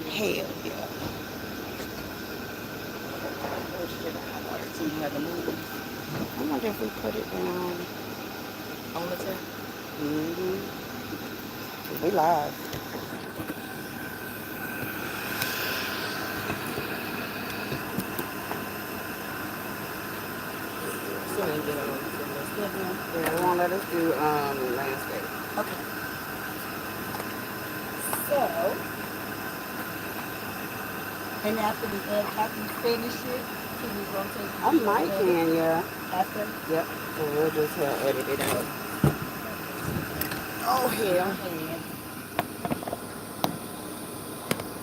Hell yeah. So you have to move I wonder if we put it down. on the table. Mm-hmm. We live. Still ain't get on. Still doing. Yeah, they won't let us do landscape. Okay. So, and after you finish it, can you rotate I the video might and edit can, yeah. after? Yep. So we'll just edit it out. Oh Go hell. ahead.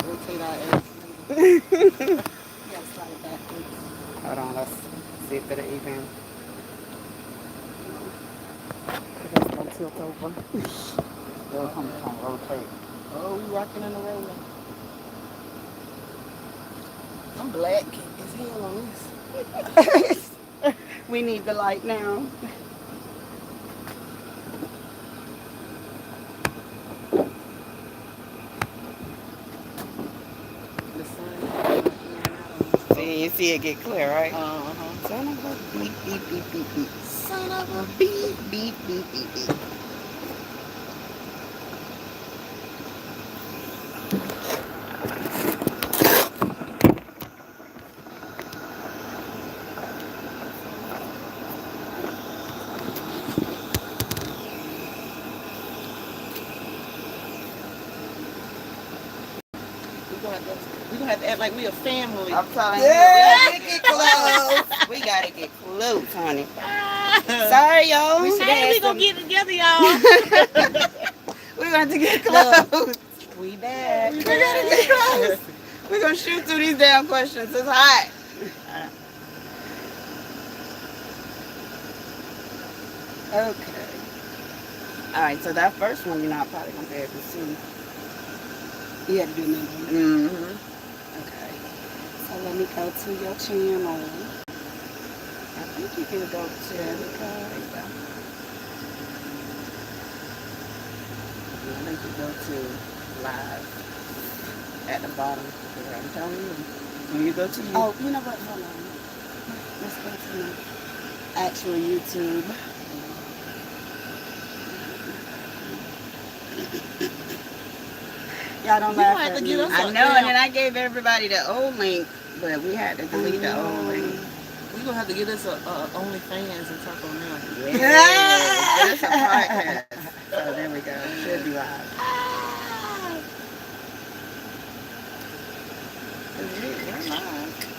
Rotate our edit. You gotta slide it backwards. Hold on, let's see if it'll even. It's gonna tilt over. It'll come from rotate. Oh, we rocking and rolling. I'm black as hell on this. We need the light now. The sun. See, you see it get clear, right? Uh-huh. Son of a beep, beep, beep, beep, beep. Son of a Beep, beep, beep, beep, beep. we gonna have to act like we a family. I'm telling you, Yeah. we gotta get close. We gotta get close, honey. Sorry, y'all. We should Hey, have gonna get together, y'all. We're going to get close. We back. We gotta get close. We're gonna shoot through these damn questions. It's hot. Okay. All right. So that first one, you're not probably gonna be able to see. You had to do another one. Mm-hmm. Okay. So let me go to your channel. I think you can go to. I think you go to live at the bottom. I'm telling you. When you go to Oh, you know what? Hold on. let's go to the actual YouTube. Y'all don't You laugh have at to me. get us I up know, there. and then I gave everybody the old link, but we had to delete the old link. We gonna have to get us a OnlyFans and talk on them. Yeah, it's a podcast. So there we go. Should be live. We're live.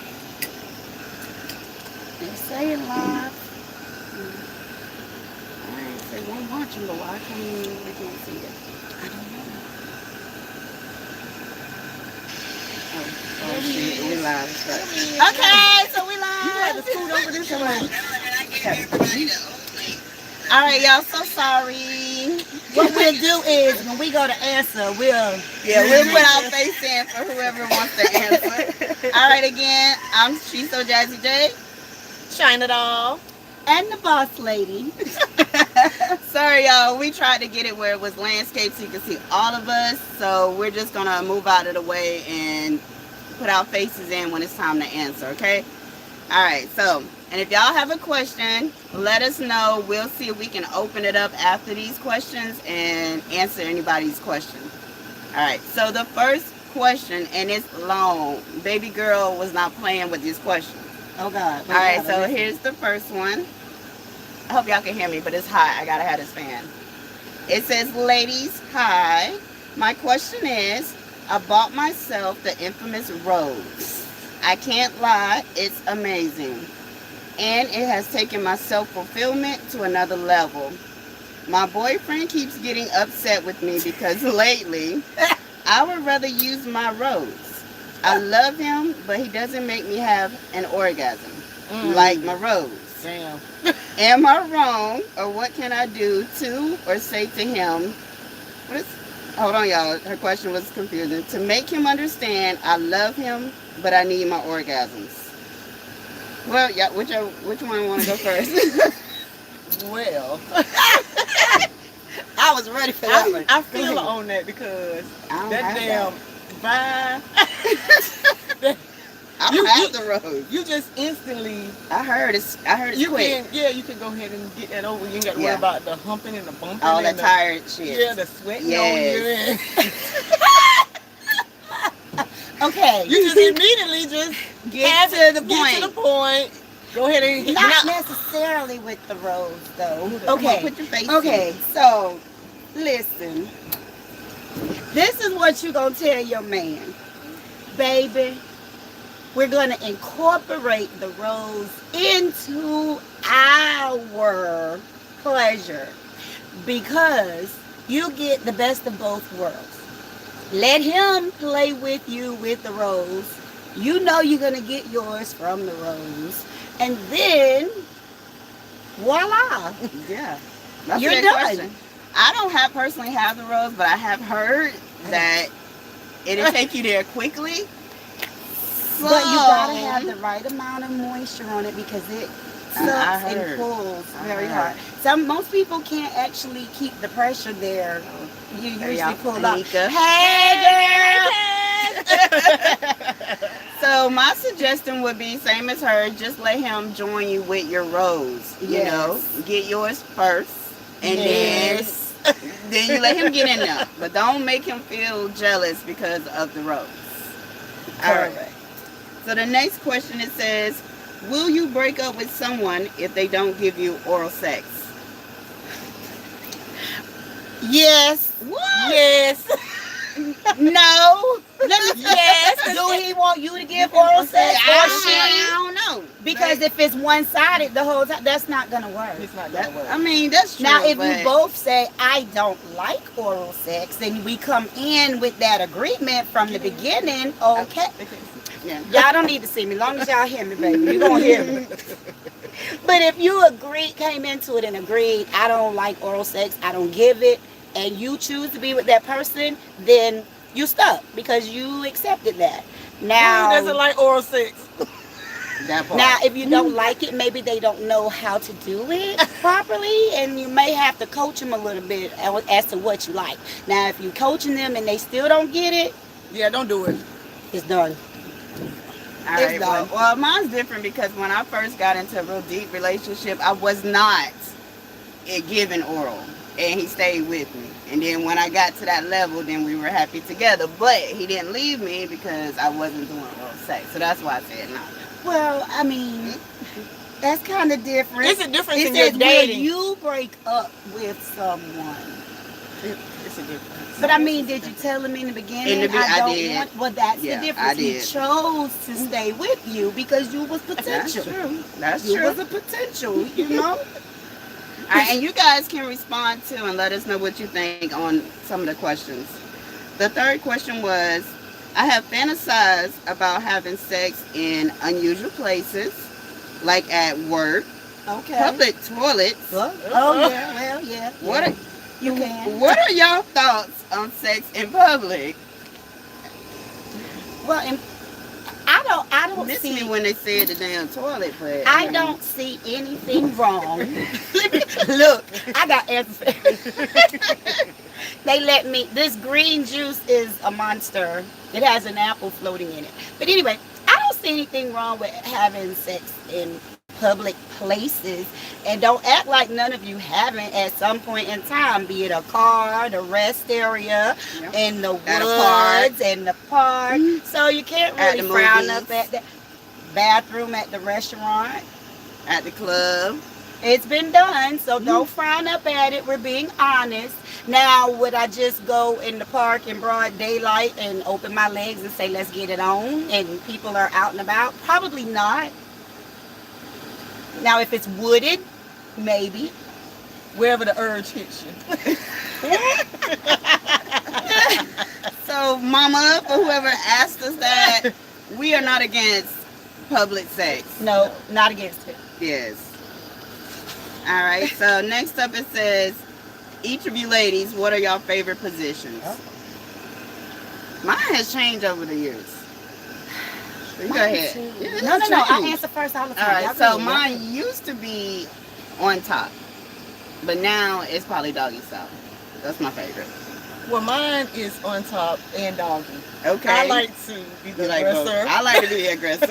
They say it live. I ain't say one watching, but why can't we can't see it? I don't know. Oh shit, we live. Okay, so we live. You had to scoot over this way. All right, y'all. So sorry. What we'll do is when we go to answer, we'll Put our face in for whoever wants to answer. All right, again, she's so Jazzy J. shine it all. And the boss lady. Sorry, y'all. We tried to get it where it was landscape so you can see all of us. So we're just going to move out of the way and put our faces in when it's time to answer, okay? All right, so, and if y'all have a question, let us know. We'll see if we can open it up after these questions and answer anybody's question. All right, so the first question, and it's long. Baby girl was not playing with these questions. Oh God. All right, so here's the first one. I hope y'all can hear me, but it's hot. I gotta have this fan. It says, ladies, hi. My question is, I bought myself the infamous rose. I can't lie, it's amazing. And it has taken my self-fulfillment to another level. My boyfriend keeps getting upset with me because lately, I would rather use my rose. I love him, but he doesn't make me have an orgasm like my rose. Damn. Am I wrong, or what can I do to or say to him? Hold on, y'all. Her question was confusing. To make him understand I love him, but I need my orgasms. Well, yeah. Which one want to go first? Well, I was ready for that one. I feel on that because I don't that have damn 5. I You- don't have you- the rose. You just instantly. I heard it's You quick. can, yeah, you can go ahead and get that over. You ain't got to worry Yeah. about the humping and the bumping. All and the tired shit. Yeah, the sweating Yes. on you. Okay. You just immediately just Get to the Get to the point. point. Go ahead and hit. Not necessarily with the rose, though. Come on, Okay. put your face Okay, in. so listen. This is what you're going to tell your man. Baby, we're going to incorporate the rose into our pleasure because you get the best of both worlds. Let him play with you with the rose. You know you're going to get yours from the rose. And then, voila. Yeah. That's You're a good done. question. I don't personally have the rose, but I have heard that it'll take you there quickly. But you gotta have the right amount of moisture on it because it I sucks heard. and pulls I very heard. hard. Most people can't actually keep the pressure there. You There usually y'all, pull it off. Anika. Hey girl! So my suggestion would be same as her. Just let him join you with your rose. You know, get yours first, and then you let him get in there. But don't make him feel jealous because of the rose. All right. Correct. So the next question, it says, will you break up with someone if they don't give you oral sex? Yes. What? Yes. No. Yes. Do he want you to give oral sex or she? I don't know. Because if it's one-sided the whole time, that's not gonna work. It's not gonna work. I mean, that's true. Now, if but you both say, I don't like oral sex, then we come in with that agreement from the beginning, okay. yeah. Y'all don't need to see me. As long as y'all hear me, baby. You're going to hear me. But if you came into it and agreed, I don't like oral sex, I don't give it, and you choose to be with that person, then you stuck because you accepted that. Now, Who doesn't like oral sex? That part. Now, if you don't like it, maybe they don't know how to do it properly, and you may have to coach them a little bit as to what you like. Now, if you're coaching them and they still don't get it, Yeah, don't do it. it's done. All It's right, done. well, mine's different because when I first got into a real deep relationship, I was not giving oral, and he stayed with me. And then when I got to that level, then we were happy together. But he didn't leave me because I wasn't doing oral sex. So that's why I said no. Well, I mean, that's kind of different. It's a difference It in your says, will dating. you break up with someone? It's a difference. But I mean, did you tell him in the beginning? I don't did. want. Well, that's Yeah, the I difference. He did. chose to stay with you because you was That's potential. true. That's You true. was a potential, you know. All right, and you guys can respond too and let us know what you think on some of the questions. The third question was, I have fantasized about having sex in unusual places, like at work, Okay. public toilets. Oh yeah. Well, yeah. What yeah. are, You can. what are y'all thoughts on sex in public? Well, and I don't Miss see. me when they said the damn toilet, but I don't see anything wrong. Look, I got answers. They let me. This green juice is a monster. It has an apple floating in it. But anyway, I don't see anything wrong with having sex in public places. And don't act like none of you haven't at some point in time, be it a car, the rest area, Yep. in the At a park. woods, in the park. So you can't At really the frown movies. up at that. Bathroom at the restaurant. at the club. It's been done, so don't frown up at it. We're being honest. Now, would I just go in the park in broad daylight and open my legs and say, let's get it on, and people are out and about? Probably not. Now, if it's wooded, maybe. Wherever the urge hits you. So, Mama, for whoever asked us that, we are not against public sex. No, not against it. Yes. All right. So next up, it says, each of you ladies, what are your favorite positions? Mine has changed over the years. You go ahead. Yeah, it No, has I changed. answer first all the All time. right. Y'all So go ahead. mine used to be on top, but now it's probably doggy style. That's my favorite. Well, mine is on top and doggy. Okay. I like to be the You like both. aggressor. I like to be aggressive.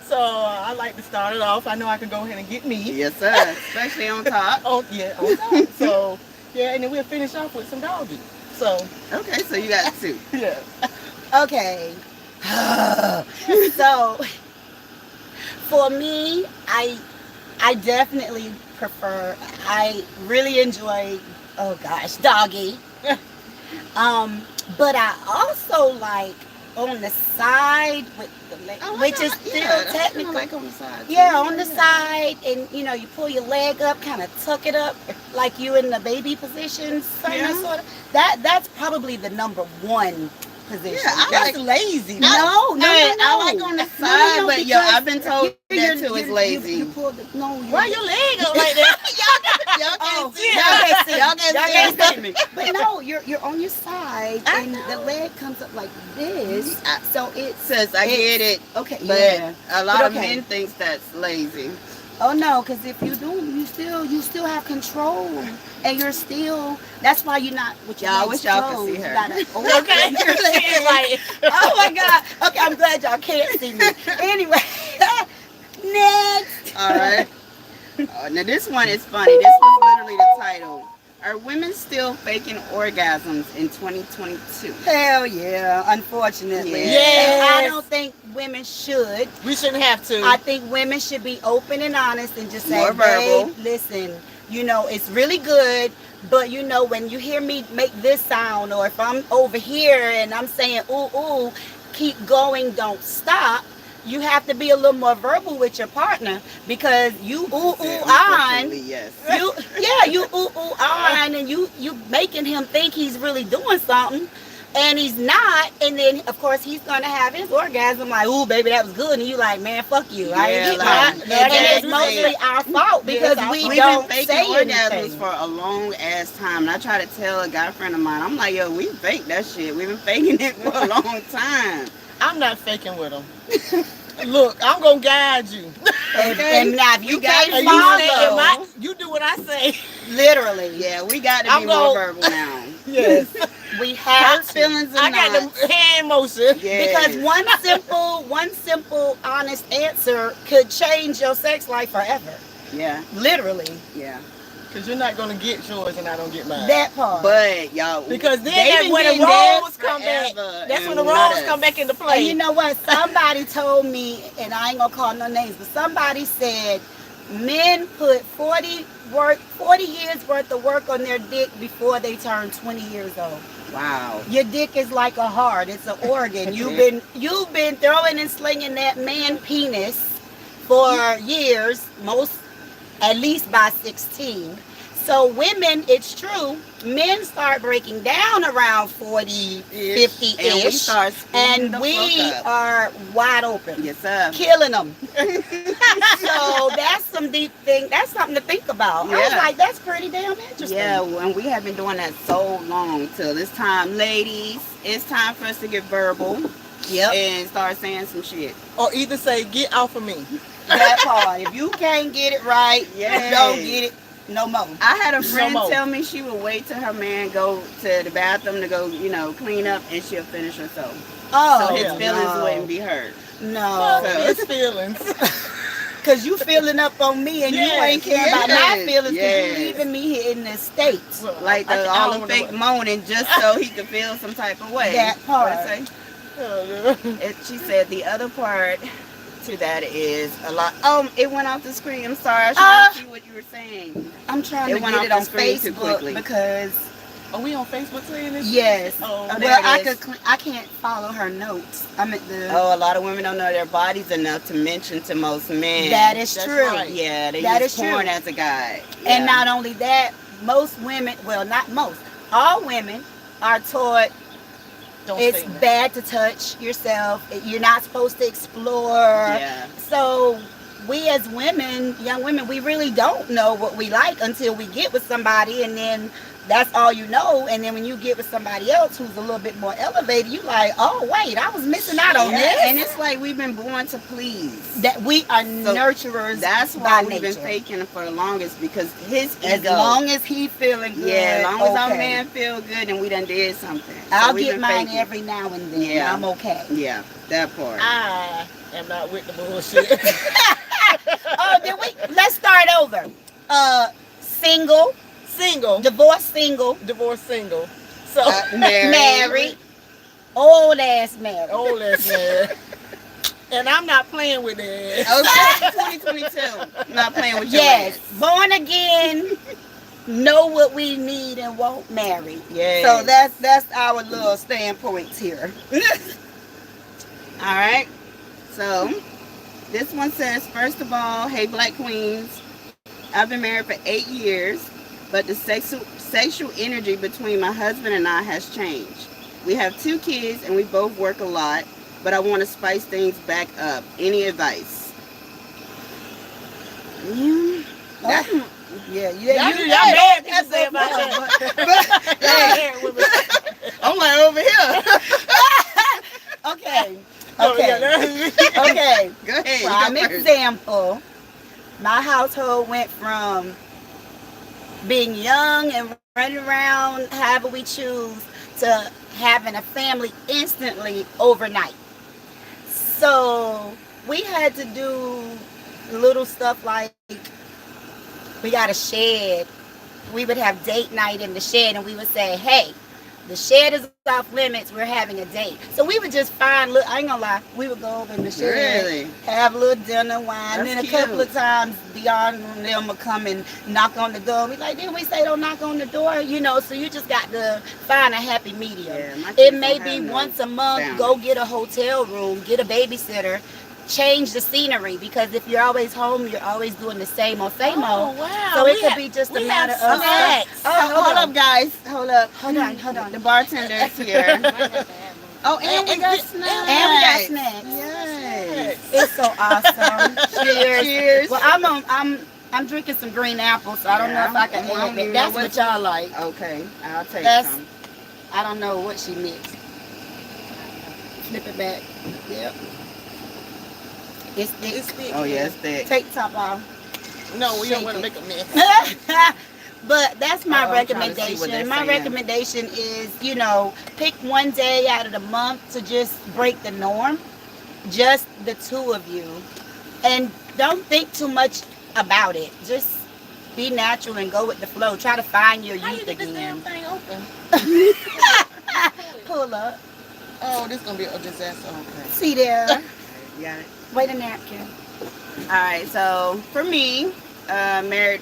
So I like to start it off. I know I can go ahead and get me. Yes, sir. Especially on top. Oh yeah, on top. So yeah, and then we'll finish off with some doggy. So Okay, so you got 2. yeah. Okay. So for me, I definitely prefer. I really enjoy. Oh gosh, doggy. But I also like on the side with the leg, which is still technically like on the side. yeah, on the side, and you pull your leg up, kind of tuck it up, like you in the baby position, Yeah. sort of. That's probably the number one position. Yeah, I That's like. lazy. No, Hey, no. I like on the side, but yo, because I've been told that too is lazy. You pull the no. Why your leg up like that? Y'all Oh, can't see. y'all can't Y'all see me. But no, you're on your side, I and know. the leg comes up like this. So it's Sis, I get it, okay. but Yeah. a lot But of okay. men thinks that's lazy. Oh no, because if you do, you still have control, and you're still. That's why you're not with your Y'all, I legs wish y'all could closed. see You her. gotta open Okay. your legs. Like, Oh my God. Okay, I'm glad y'all can't see me. Anyway, next. All right. Now this one is funny. This was literally the title. Are women still faking orgasms in 2022? Hell yeah, unfortunately. Yeah. And I Yes. don't think women should. we shouldn't have to. I think women should be open and honest and just say, More verbal. babe, listen, it's really good, but when you hear me make this sound, or if I'm over here and I'm saying, ooh, ooh, keep going, don't stop. You have to be a little more verbal with your partner, because you ooh, ooh, on. Unfortunately, yes. You ooh ooh on, and you making him think he's really doing something, and he's not. And then of course he's gonna have his orgasm like, ooh baby, that was good, and you like, man, fuck you, I Yeah, ain't get like, mine. no, And that's it's mostly our fault because we We've don't been faking say orgasms anything. for a long ass time. And I try to tell a guy friend of mine, I'm like, yo, we fake that shit. We've been faking it for a long time. I'm not faking with them. Look, I'm gonna guide you. And now if you can't can't And you say, follow, you do what I say. literally, Yeah, we got to I'm be more gonna- verbal now. Yes. we have Hurt to. feelings or I got not. the hand motion. Yes. Because one simple, honest answer could change your sex life forever. Yeah, Literally, yeah. Because you're not gonna get yours and I don't get mine. that part. But y'all, Because then they that's been when the getting theirs roles come back. forever That's when and the not roles us. come back into And play. you know what? Somebody told me, and I ain't gonna call no names, but somebody said men put 40 years worth of work on their dick before they turn 20 years old. Wow. Your dick is like a heart; it's an organ. You've been throwing and slinging that man penis for years, at least by 16. So women, it's true, men start breaking down around 40, 50-ish. And we start speeding And the we fuck up. are wide open. Yes, sir. Killing them. So that's some deep thing. That's something to think about. I was Yeah. like, that's pretty damn interesting. Yeah, and we have been doing that so long till it's time, ladies. It's time for us to get verbal Yep. and start saying some shit. Or either say, get off of me. That part. If you can't get it right, Yes. don't get it no more. I had a friend more. tell me she would wait till her man go to the bathroom to go, clean up, and she'll finish herself. Oh, So his yeah. feelings no. wouldn't be hurt. No. So- His feelings. Because you feeling up on me and you Yes, ain't caring about my yes, feelings because yes. you leaving me here in this state. Like I all don't the know fake what- moaning just so he could feel some type of way. That part. What'd it say? Oh, She said the other part to that is a lot. It went off the screen. I'm sorry. I was trying to see what you were saying. I'm trying It to went get off it the on screen too quickly. Facebook because Are we on Facebook saying this? yes. Oh, there Well, it is. I can't follow her notes. I'm at the. Oh, a lot of women don't know their bodies enough to mention to most men. That is That's true. right. Yeah, they That use is true. porn as a guide. And Yeah. not only that, most women, well, not most, all women are taught Don't it's say that. bad to touch yourself. You're not supposed to explore. Yeah. So we as women, young women, we really don't know what we like until we get with somebody, and then that's all you know. And then when you get with somebody else who's a little bit more elevated, you like, oh wait, I was missing out on Yeah, this. and it's like we've been born to please. That we are So nurturers. that's why by we've been nature. faking it for the longest, because his As ego. long as he feeling good, Yeah, as long as our okay. man feel good and we done did something. So I'll we've get been mine faking. every now and then. Yeah. I'm okay. Yeah, that part. I am not with the bullshit. Oh, then let's start over. Single, Single, divorced single, divorced single. So, married, old ass married. old ass man. And I'm not playing with it. Okay, 2022. Not playing with your Yes, ass. born again, know what we need and won't marry. Yes. So that's our little standpoints here. All right. So this one says, first of all, hey Black Queens, I've been married for 8 years, but the sexual energy between my husband and I has changed. We have 2 kids and we both work a lot, but I want to spice things back up. Any advice? Yeah, yeah. Y'all mad to say about that. Y'all mad with me. I'm like over here. Okay. Oh, Okay. yeah, Okay. Go ahead. Prime You go first. example. My household went from being young and running around however we choose to having a family instantly overnight. So we had to do little stuff like we got a shed. We would have date night in the shed and we would say, hey, the shed is off limits. We're having a date. So we would just find, look, I ain't gonna lie, we would go over in the shed, Really? have a little dinner, wine. That's Then a cute. couple of times, Dion and them would come and knock on the door. We like, didn't we say don't knock on the door? You know, so you just got to find a happy medium. Yeah, my It kids may don't be have no once a month, boundaries. go get a hotel room, get a babysitter, change the scenery, because if you're always home, you're always doing the same old, same Oh, old. wow. So it We could have- be just a we matter have of snacks. Hold up, guys. Hold up. Hold on. The bartender's here. Oh, and we got snacks. And we got snacks. Yes. It's so awesome. Cheers. Cheers. Well, I'm drinking some green apples, so I don't know if I can Yeah, help you it. know That's what what y'all like. Okay, I'll take That's- some. I don't know what she mixed. Flip it back. Yep. It's thick. It's thick. Oh, yeah, it's thick. Take the top off. No, we don't Shake want to it. make a mess. But that's my I'm trying to see what recommendation. they're My saying. recommendation is, pick one day out of the month to just break the norm. Just the 2 of you. And don't think too much about it. Just be natural and go with the flow. Try to find your How you youth get this damn again. thing open? Pull up. Oh, this gonna be a disaster. Okay. See there. You got it? Wait a napkin. All right, so for me, married,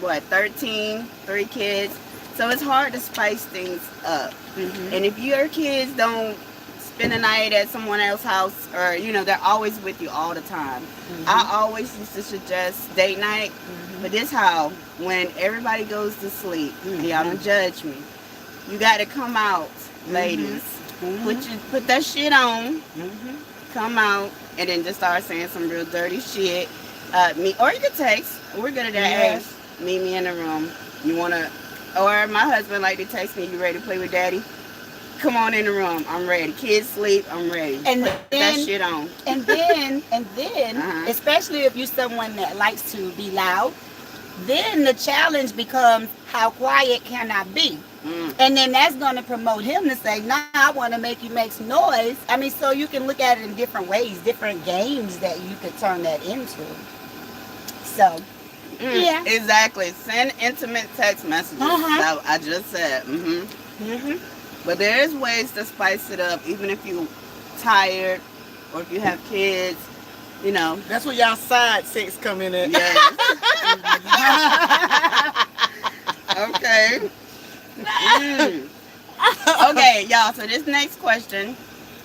13, 3 kids. So it's hard to spice things up. Mm-hmm. And if your kids don't spend the night at someone else's house, or they're always with you all the time, I always used to suggest date night. But this how, when everybody goes to sleep, y'all don't judge me, you got to come out, ladies. Put that shit on, come out, and then just start saying some real dirty shit. Or you can text. We're good at that. Yes. Hey, meet me in the room. You wanna? Or my husband like to text me. You ready to play with daddy? Come on in the room. I'm ready. Kids sleep. I'm ready. And Put that then, shit on. and then, Uh-huh. especially if you're someone that likes to be loud, then the challenge becomes how quiet can I be? And then that's going to promote him to say, nah, I want to make you make some noise. I mean, so you can look at it in different ways, different games that you could turn that into. So, yeah. Exactly. Send intimate text messages. That I just said. But there is ways to spice it up, even if you're tired or if you have kids. That's where y'all side sex come in at. Yes. Okay. Okay, y'all. So this next question,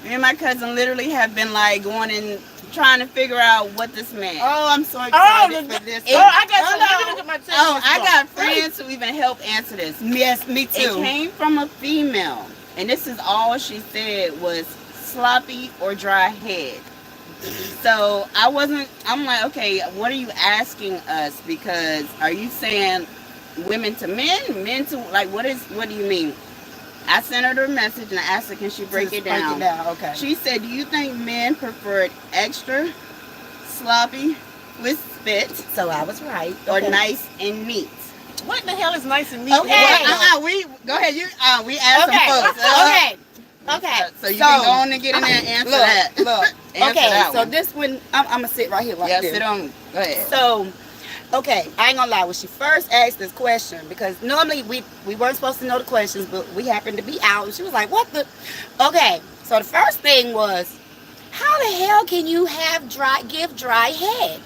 me and my cousin literally have been like going and trying to figure out what this meant. Oh, I'm so excited for this. I got let me look at my text. Oh, I got friends who even help answer this. Yes, me It too. came from a female, and this is all she said was sloppy or dry head. So I'm like, okay, what are you asking us? Because are you saying women to men to like what do you mean? I sent her the message and I asked her, can she break it down? Okay. She said, do you think men prefer it extra sloppy with spit So I was right. or Okay. nice and neat? What the hell is nice and neat? Okay. Well, we go ahead. We asked Okay. some folks. Okay. Okay. So you can go on and get in there and answer that. Look. Answer Okay. that So one. this one, I'm gonna sit right here like Yeah, this. sit on. Go ahead. So, okay, I ain't gonna lie. When she first asked this question, because normally we weren't supposed to know the questions, but we happened to be out, and she was like, "What the?" Okay, so the first thing was, how the hell can you give dry head?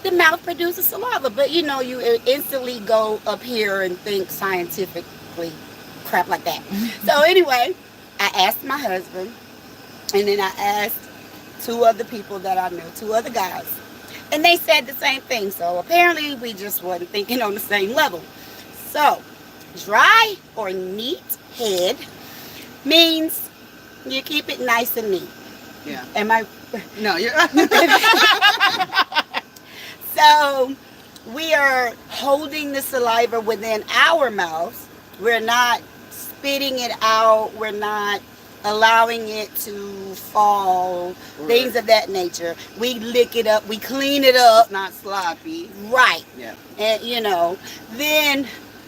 The mouth produces saliva, but you know you instantly go up here and think scientifically, crap like that. So anyway, I asked my husband, and then I asked two other people that I knew, two other guys. And they said the same thing. So apparently we just wasn't thinking on the same level. So dry or neat head means you keep it nice and neat. Yeah. Am I? No, you're. So we are holding the saliva within our mouths. We're not spitting it out. We're not allowing it to fall. Right. Things of that nature. We lick it up. We clean it up. It's not sloppy. Right. Yeah. And then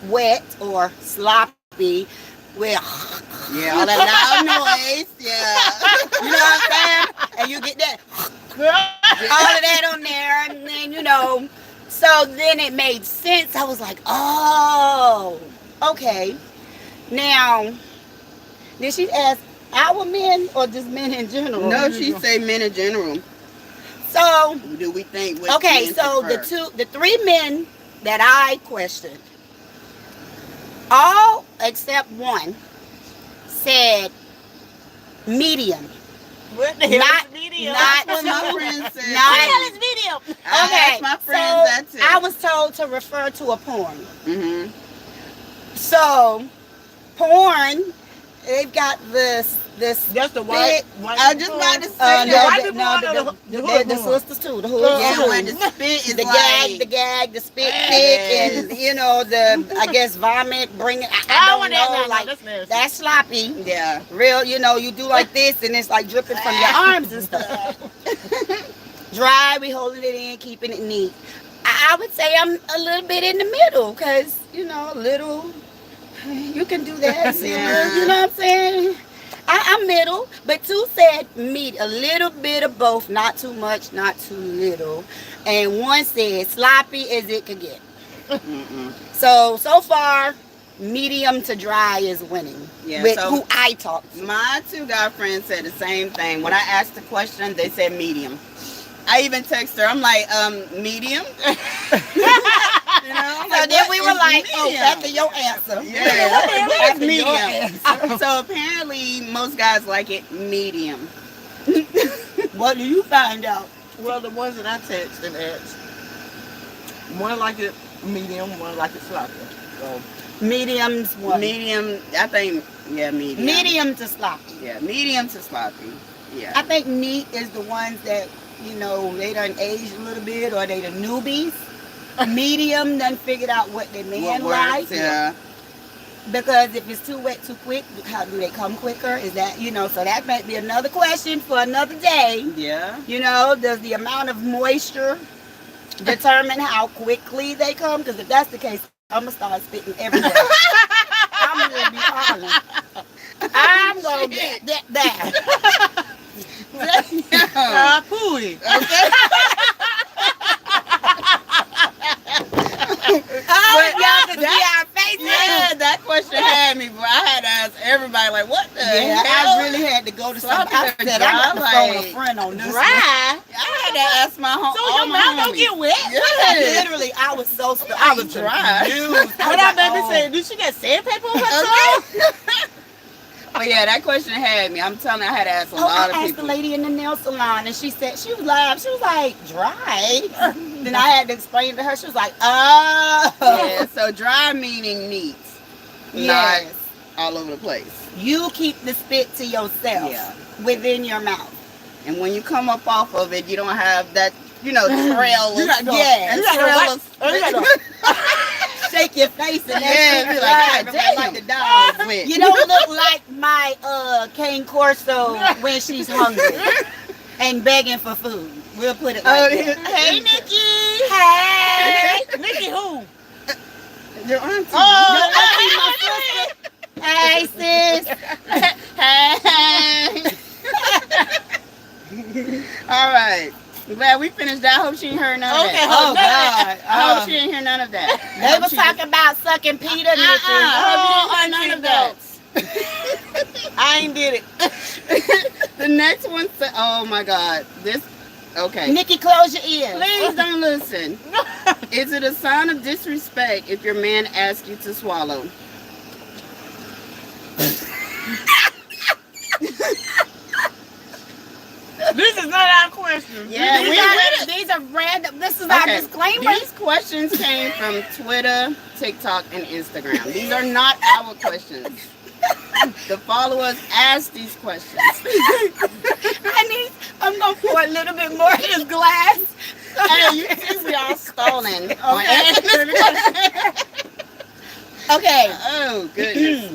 wet or sloppy with Yeah, all that loud noise. Yeah. you know what I'm saying? And you get that all of that on there, and then so then it made sense. I was like, oh, okay. Now, did she ask our men or just men in general? No, she say men in general. So Do we think? Which okay, men so prefer? the three men that I questioned, all except one said medium. What the hell Not- is medium? not- That's what my friend said. Not- What the hell is medium? I asked my friends that too. I was told to refer to a porn. Mm-hmm. So, porn, they've got this That's the white. I just about to say Uh, that. the white people are the sisters too. The hood Yeah, too. when the spit is The like, gag, the spit thick, and I guess vomit. Bring it. I don't know. Like that's nasty. that's sloppy. yeah. Real, you do like this, and it's like dripping from your arms and stuff. Dry, we holding it in, keeping it neat. I would say I'm a little bit in the middle, cause a little. You can do that. Yeah. You know what I'm saying? I'm middle, but two said meat, a little bit of both, not too much, not too little. And one said sloppy as it could get. Mm-mm. So far, medium to dry is winning. Yeah, with so- who I talked to. My two guy friends said the same thing. When I asked the question, they said medium. I even text her. I'm like, medium. I'm So like, then what we is were like, medium? after your answer. Yeah, After that's your medium. answer. So apparently, most guys like it medium. What do you find out? Well, the ones that I text and asked, one like it medium, one like it sloppy. So Medium's one. Medium, I think. Yeah, medium. Medium to sloppy. Yeah, medium to sloppy. Yeah. I think neat is the ones that, they done aged a little bit or they the newbies. Medium done figured out what they man What like. works, yeah. Because if it's too wet too quick, how do they come quicker? Is that, so that might be another question for another day. Yeah. Does the amount of moisture determine how quickly they come? Because if that's the case, I'm going to start spitting everywhere. I'm going to be hollering. I'm going to get that. pooey. Okay. Y'all can see our faces. Yeah, that question had me, but I had to ask everybody, like, what the Yeah, hell? I really had to go to Sloppy something. I or said, I got to dry, phone a like, friend on this one. Dry. I had to ask my home. So your mouth don't get wet? Yeah. Literally, I was so I was dry. confused. What our baby said, did she get sandpaper on her tongue? Okay. But yeah, that question had me. I'm telling you, I had to ask a lot I of asked people. the lady in the nail salon, and she said she was like dry. Then I had to explain to her. She was like, oh, Yeah, so dry meaning neat, yes. not all over the place. You keep the spit to yourself Yeah. within your mouth. And when you come up off of it, you don't have that, trail You of gotta go. Yeah. and You gotta trail go of Oh, you gotta go. shake your face and Yeah, be that like, shit. like the dogs went. You don't look like my cane Corso when she's hungry and begging for food. We'll put it like that. Hey, Nikki. Hey, Nikki who? Your auntie. your Your auntie, my sister. Hey, sis. Hey. All right. Glad we finished that. I hope she ain't heard none of Okay, that. hold God. on. I hope she ain't hear none of that. They was talking about sucking Peter, Nikki. I hope you didn't hear none of that. I ain't did it. The next one said, oh my God. This, okay. Nikki, close your ears. Please don't listen. Is it a sign of disrespect if your man asks you to swallow? This is not our question. Yeah, These are random. This is our Okay. disclaimer. These questions came from Twitter, TikTok, and Instagram. These are not our questions. The followers asked these questions. I'm gonna pour a little bit more in this glass. Hey, you think we all stolen on answering the question? Okay. Oh, goodness.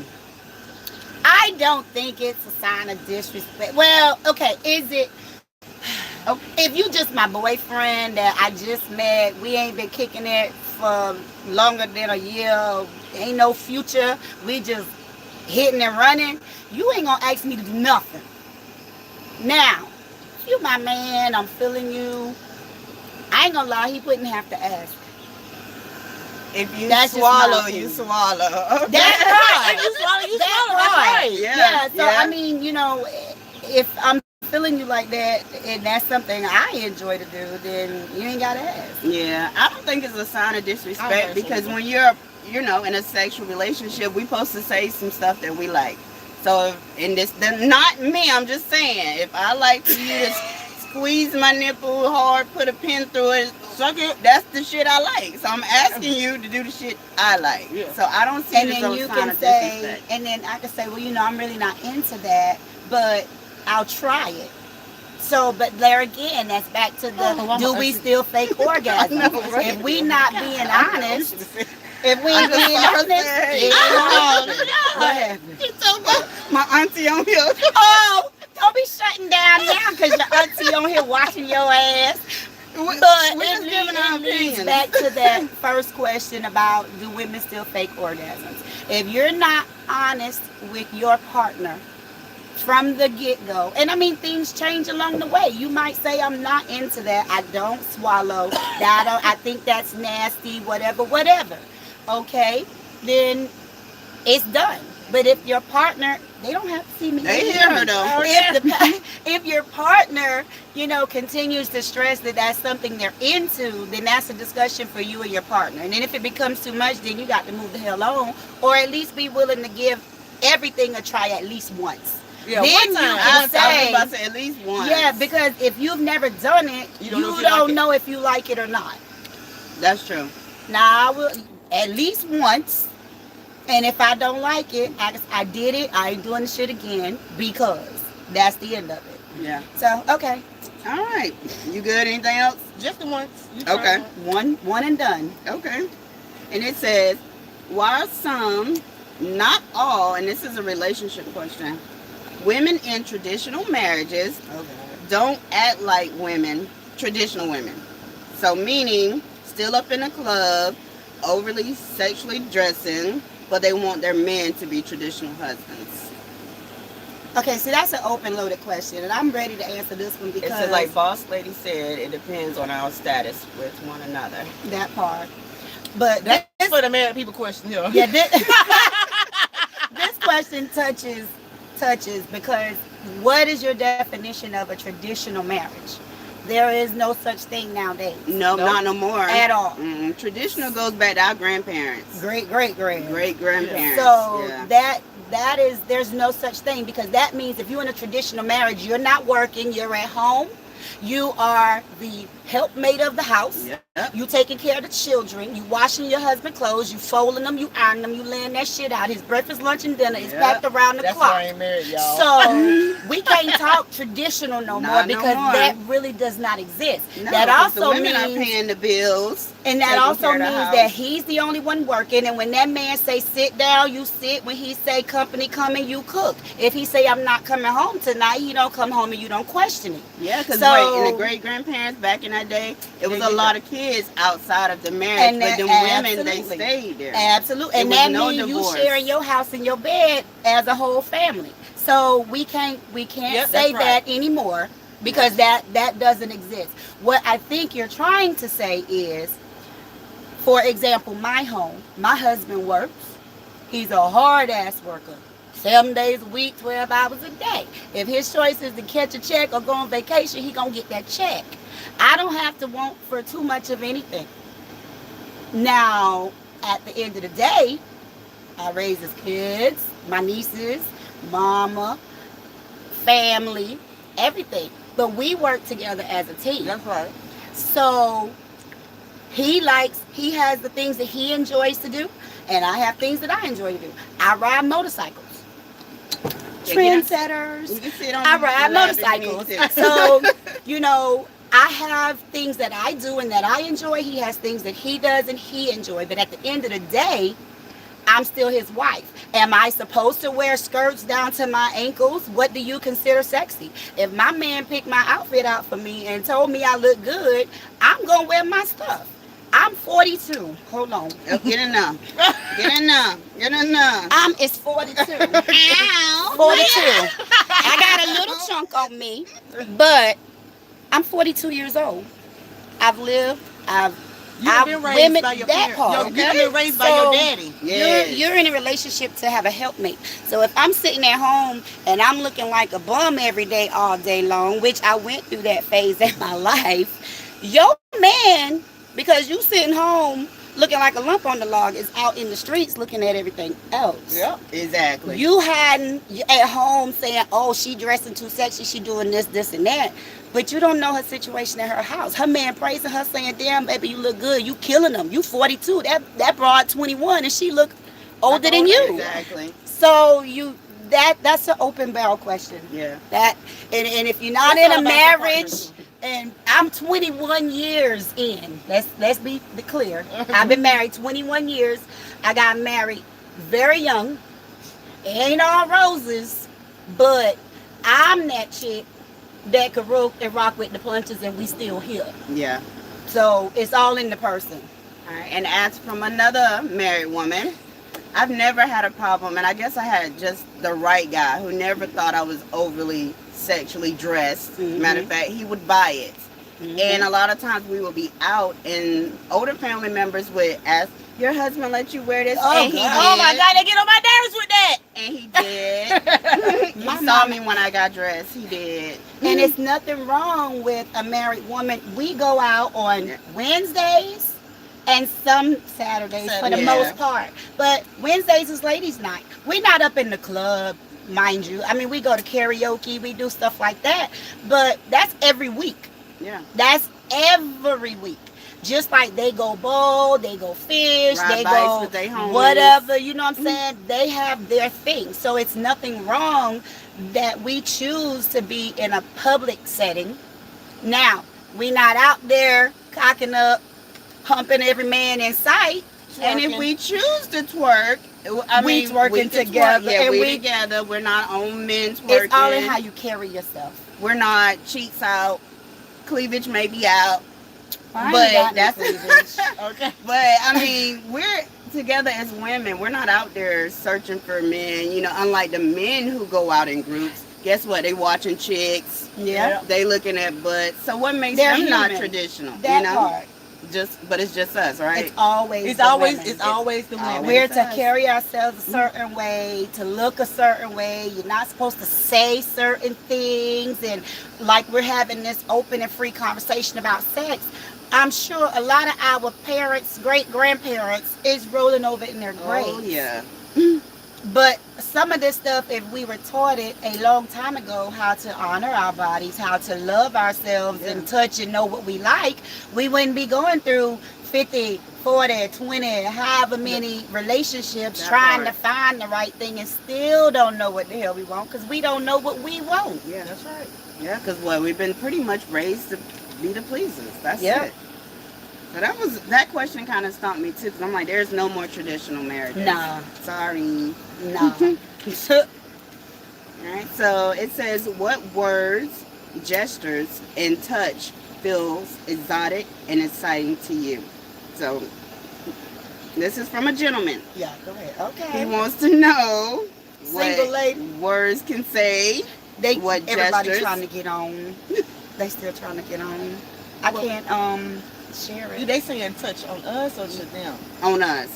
I don't think it's a sign of disrespect. Well, okay, is it? If you just my boyfriend that I just met, we ain't been kicking it for longer than a year, ain't no future, we just hitting and running, you ain't gonna ask me to do nothing. Now, if you my man, I'm feeling you, I ain't gonna lie, he wouldn't have to ask. If you That's just swallow, my you opinion. swallow. Okay. That's right. If you swallow, you That's swallow. That's right. right. Yeah. So I mean, you know, if I'm feeling you like that and that's something I enjoy to do, then you ain't gotta ask. Yeah, I don't think it's a sign of I don't disrespect think so because either. when you're, you know, in a sexual relationship, we supposed to say some stuff that we like. So in this, not me, I'm just saying, if I like for you to squeeze my nipple hard, put a pin through it, suck it, that's the shit I like. So I'm asking you to do the shit I like. Yeah. So I don't see And it as then a you sign can of say, disrespect. and then I can say, well, you know, I'm really not into that, but I'll try it. So, but there again, that's back to the, Oh, do we still fake orgasms? know, right? If we not being honest, if we I ain't just being saw her honest, say, what happened? You talking about my auntie on here. Oh, don't be shutting down now because your auntie on here watching your ass. But We're just giving our it leads opinions. back to that first question about do women still fake orgasms? If you're not honest with your partner from the get-go, and I mean things change along the way. You might say I'm not into that. I don't swallow. I think that's nasty. Whatever. Okay, then it's done. But if your partner, they don't have to see me. They hear her though. If your partner, you know, continues to stress that that's something they're into, then that's a discussion for you and your partner. And then if it becomes too much, then you got to move the hell on, or at least be willing to give everything a try at least once. Yeah, Then one you time. can I was say, about to say at least one. yeah, because if you've never done it, you don't know if you like it or not. That's true. Now I will at least once. And if I don't like it, I did it. I ain't doing the shit again because that's the end of it. Yeah. So, okay. All right. You good? Anything else? Just the once. You Okay. try One and done. Okay. And it says, why are some, not all, and this is a relationship question, women in traditional marriages don't act like women, traditional women. So meaning, still up in the club, overly sexually dressing, but they want their men to be traditional husbands. Okay, so that's an open loaded question, and I'm ready to answer this one It because says, like Boss Lady said, it depends on our status with one another. that part. But That's this, for the married people question here. yeah, this question touches because what is your definition of a traditional marriage? There is no such thing nowadays. No, Nope. not no more. At all. Traditional goes back to our grandparents. Great. Great grandparents. So yeah. that is, there's no such thing, because that means if you're in a traditional marriage, you're not working, you're at home, you are the helpmate of the house. Yep. You taking care of the children. You washing your husband's clothes. You folding them. You ironing them. You laying that shit out. His breakfast, lunch, and dinner is Yep. packed around the That's clock. why I ain't married, y'all. So we can't talk traditional no more Not no because more. that really does not exist. No, That 'cause the also women are means, paying the bills. and that taking also care of the means house. that he's the only one working. And when that man say sit down, you sit. When he say company coming, you cook. If he say I'm not coming home tonight, he don't come home and you don't question it. Yeah, because So- in the great grandparents back in that day, it was Yeah, a you lot go. of kids outside of the marriage, And but that- them women they absolutely. stayed there. Absolutely. It And was that no means you divorce. sharing your house and your bed as a whole family. So we can't Yep, say that's right. that anymore because that doesn't exist. What I think you're trying to say is, for example, my home, my husband works. He's a hard ass worker. 7 days a week, 12 hours a day. If his choice is to catch a check or go on vacation, he gonna get that check. I don't have to want for too much of anything. Now, at the end of the day, I raise his kids, my nieces, mama, family, everything. But we work together as a team. That's right. So he has the things that he enjoys to do, and I have things that I enjoy to do. I ride motorcycles. Yeah, get on- Trendsetters. You can sit on I the ride lap if you need motorcycles. to. So, I have things that I do and that I enjoy. He has things that he does and he enjoys. But at the end of the day, I'm still his wife. Am I supposed to wear skirts down to my ankles? What do you consider sexy? If my man picked my outfit out for me and told me I look good, I'm going to wear my stuff. I'm 42. Hold on. Oh, get enough. Get enough. Get enough. It's 42. Ow. 42. I got a little chunk on me, but I'm 42 years old. I've lived. You've been raised limited by your that parents. part. You've been raised by So, your daddy. Yes. You're in a relationship to have a helpmate. So if I'm sitting at home and I'm looking like a bum every day, all day long, which I went through that phase in my life, your man, because you sitting home looking like a lump on the log, is out in the streets looking at everything else. Yep. Exactly. You hadn't at home saying, oh, she dressing too sexy, she doing this, and that. But you don't know her situation at her house. Her man praising her, saying, damn, baby, you look good. You killing them. You 42. That broad 21, and she look older than you. Exactly. So that's an open barrel question. Yeah. And if you're not That's in all a about marriage, the and I'm 21 years in. Let's be clear. I've been married 21 years. I got married very young. It ain't all roses, but I'm that chick that could rock with the punches, and we still here. Yeah. So it's all in the person. All right. And as from another married woman, I've never had a problem, and I guess I had just the right guy who never thought I was overly sexually dressed. Mhm. Matter of fact, he would buy it. Mhm. And a lot of times we would be out, and older family members would ask, "Your husband let you wear this?" Oh, and he God. did. Oh my God, they get on my nerves with that. And he did. He My saw mama- me when I got dressed. He did. And it's nothing wrong with a married woman. We go out on Yeah. Wednesdays and some Saturdays for the Yeah. most part. But Wednesdays is ladies' night. We're not up in the club, mind you. I mean, we go to karaoke, we do stuff like that. But that's every week. Yeah. That's every week. Just like they go bowl, they go fish, Ride they bikes go with they homies. whatever, you know what I'm saying? They have their thing. So it's nothing wrong that we choose to be in a public setting. Now, we not out there cocking up, humping every man in sight. And if we choose to twerk, I We mean, twerking we can together, Twerk. Yeah, and we we- together. We're not on men twerking. It's all in how you carry yourself. We're not cheeks out, cleavage may be out. I ain't But got no that's cleavage. Okay. But I mean, we're together as women. We're not out there searching for men. You know, unlike the men who go out in groups. Guess what? They watching chicks. Yeah. They looking at butts. So what makes They're them not human. traditional? That you know, part. but it's just us, right? It's always It's the always women. it's always the women. always- We're It's to us. carry ourselves a certain way, to look a certain way. You're not supposed to say certain things. And like we're having this open and free conversation about sex, I'm sure a lot of our parents, great grandparents, is rolling over in their graves. Oh yeah. But some of this stuff, if we were taught it a long time ago, how to honor our bodies, how to love ourselves Yeah. and touch and know what we like, we wouldn't be going through 50, 40, 20, however many relationships That trying part. to find the right thing and still don't know what the hell we want because we don't know what we want. Yeah. That's right. Yeah, because we've been pretty much raised to be the pleasers. That's Yeah. it. So that question kind of stumped me too, because I'm like, there's no more traditional marriages. Nah, Sorry. nah. All right. So it says, what words, gestures, and touch feels exotic and exciting to you? So this is from a gentleman. Yeah, go ahead. He Okay. wants to know what Single lady. words can say. They What everybody gestures? trying to get on. They still trying to get on. I Well- can't share Do it. they saying touch on us or to them? On us.